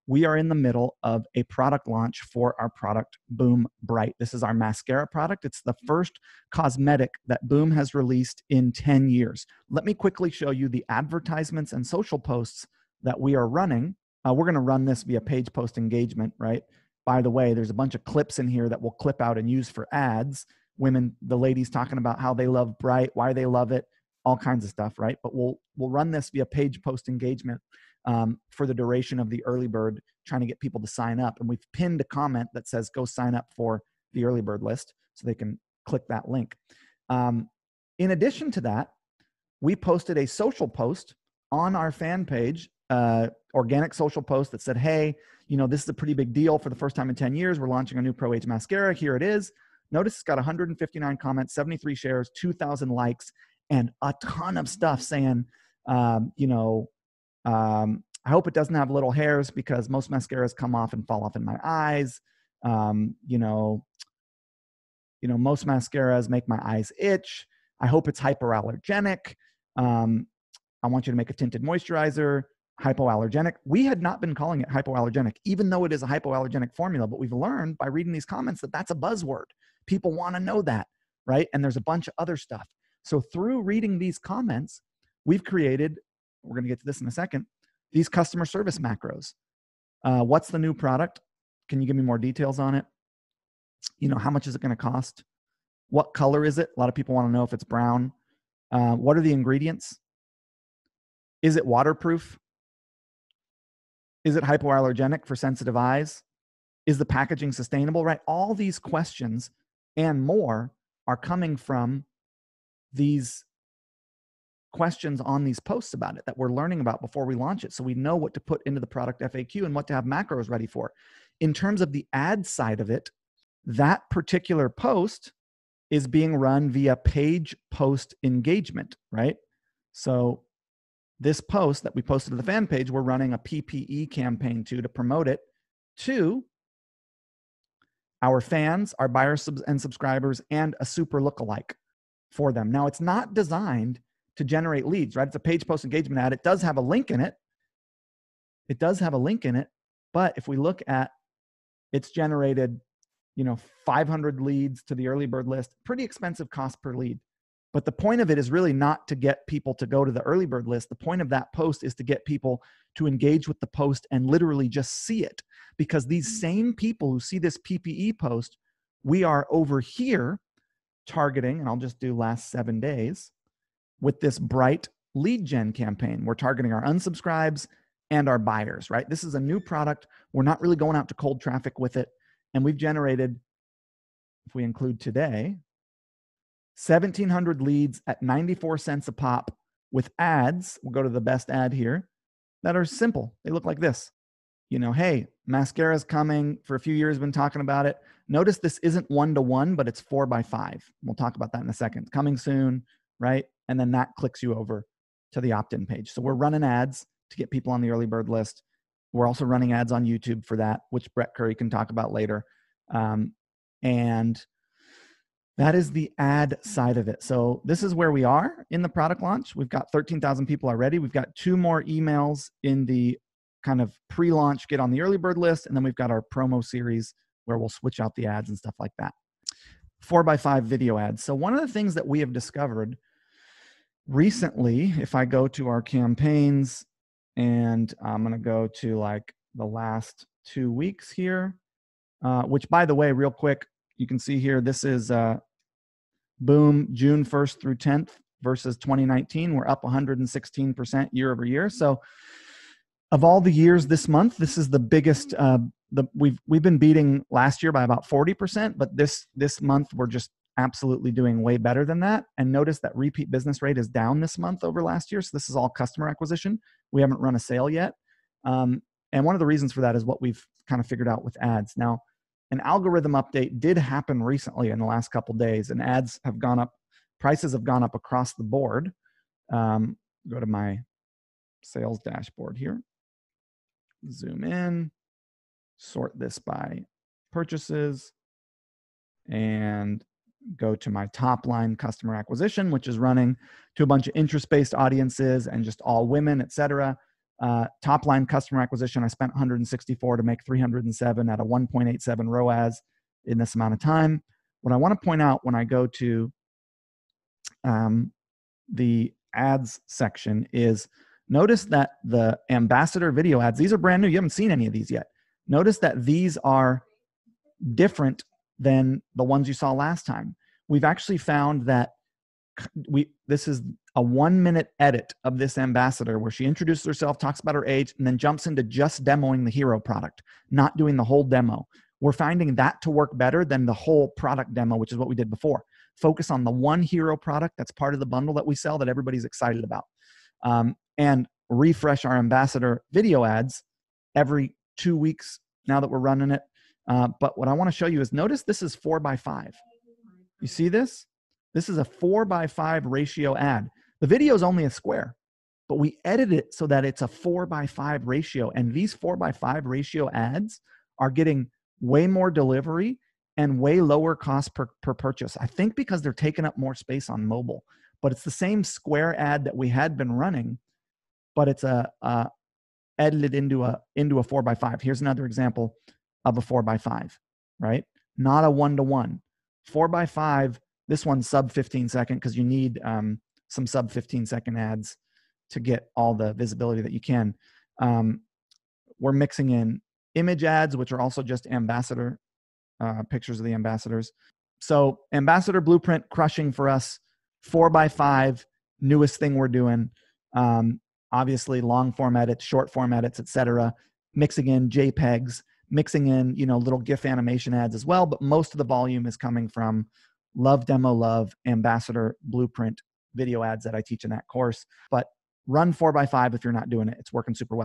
we are in the middle of a product launch for our product, Boom Bright. This is our mascara product. It's the first cosmetic that Boom has released in 10 years. Let me quickly show you the advertisements and social posts that we are running. We're going to run this via page post engagement, right? By the way, there's a bunch of clips in here that we'll clip out and use for ads. Women, the ladies talking about how they love Bright, why they love it, all kinds of stuff, right? But we'll run this via page post engagement for the duration of the early bird, trying to get people to sign up. And we've pinned a comment that says, go sign up for the early bird list, so they can click that link. In addition to that, we posted a social post on our fan page, organic social post that said, hey, this is a pretty big deal. For the first time in 10 years, we're launching a new Pro Age mascara. Here it is. Notice it's got 159 comments, 73 shares, 2,000 likes, and a ton of stuff saying, I hope it doesn't have little hairs because most mascaras come off and fall off in my eyes. Most mascaras make my eyes itch. I hope it's hypoallergenic. I want you to make a tinted moisturizer, hypoallergenic. We had not been calling it hypoallergenic, even though it is a hypoallergenic formula, but we've learned by reading these comments that that's a buzzword. People want to know that, right? And there's a bunch of other stuff. So through reading these comments, we've created, we're going to get to this in a second, these customer service macros. What's the new product? Can you give me more details on it? How much is it going to cost? What color is it? A lot of people want to know if it's brown. What are the ingredients? Is it waterproof? Is it hypoallergenic for sensitive eyes? Is the packaging sustainable, right? All these questions and more are coming from these questions on these posts about it that we're learning about before we launch it. So we know what to put into the product FAQ and what to have macros ready for. In terms of the ad side of it, that particular post is being run via page post engagement, right? So this post that we posted to the fan page, we're running a PPE campaign to promote it to our fans, our buyers and subscribers, and a super lookalike for them. Now, it's not designed to generate leads, right? It's a page post engagement ad. It does have a link in it. But if we look at, it's generated, 500 leads to the early bird list, pretty expensive cost per lead. But the point of it is really not to get people to go to the early bird list. The point of that post is to get people to engage with the post and literally just see it. Because these same people who see this PPE post, we are over here targeting, and I'll just do last 7 days, with this Bright lead gen campaign. We're targeting our unsubscribes and our buyers, right? This is a new product. We're not really going out to cold traffic with it. And we've generated, if we include today, 1,700 leads at 94 cents a pop with ads. We'll go to the best ad here that are simple. They look like this. Hey, mascara's coming. For a few years, been talking about it. Notice this isn't 1-to-1, but it's 4x5. We'll talk about that in a second. Coming soon, right? And then that clicks you over to the opt-in page. So we're running ads to get people on the early bird list. We're also running ads on YouTube for that, which Brett Curry can talk about later. And that is the ad side of it. So this is where we are in the product launch. We've got 13,000 people already. We've got 2 more emails in the kind of pre-launch, get on the early bird list. And then we've got our promo series where we'll switch out the ads and stuff like that. 4x5 video ads. So one of the things that we have discovered recently, if I go to our campaigns, and I'm going to go to like the last 2 weeks here, which, by the way, real quick, you can see here, this is Boom June 1st through 10th versus 2019. We're up 116% year over year. So of all the years this month, this is the biggest. We've been beating last year by about 40%, but this month we're just absolutely doing way better than that. And notice that repeat business rate is down this month over last year. So this is all customer acquisition. We haven't run a sale yet. And one of the reasons for that is what we've kind of figured out with ads. Now, an algorithm update did happen recently in the last couple of days, and ads have gone up. Prices have gone up across the board. Go to my sales dashboard here. Zoom in, sort this by purchases, and go to my top line customer acquisition, which is running to a bunch of interest-based audiences and just all women, et cetera. Top line customer acquisition, I spent 164 to make 307 at a 1.87 ROAS in this amount of time. What I want to point out when I go to the ads section is notice that the ambassador video ads, these are brand new. You haven't seen any of these yet. Notice that these are different than the ones you saw last time. We've actually found that this is a 1-minute edit of this ambassador where she introduces herself, talks about her age, and then jumps into just demoing the hero product, not doing the whole demo. We're finding that to work better than the whole product demo, which is what we did before. Focus on the one hero product that's part of the bundle that we sell that everybody's excited about. And refresh our ambassador video ads every 2 weeks now that we're running it. But what I want to show you is notice this is 4:5. You see this? This is a 4:5 ratio ad. The video is only a square, but we edit it so that it's a 4:5 ratio. And these 4:5 ratio ads are getting way more delivery and way lower cost per purchase. I think because they're taking up more space on mobile, but it's the same square ad that we had been running, but it's edited into a 4:5. Here's another example of a 4:5, right? Not a 1-to-1. 4:5. This one's sub 15 second because you need some sub 15 second ads to get all the visibility that you can. We're mixing in image ads, which are also just ambassador pictures of the ambassadors. So ambassador blueprint crushing for us. 4:5, newest thing we're doing. Obviously long form edits, short form edits, etc. Mixing in JPEGs, mixing in, little GIF animation ads as well. But most of the volume is coming from Love Demo Love ambassador blueprint video ads that I teach in that course. But run 4:5 if you're not doing it. It's working super well.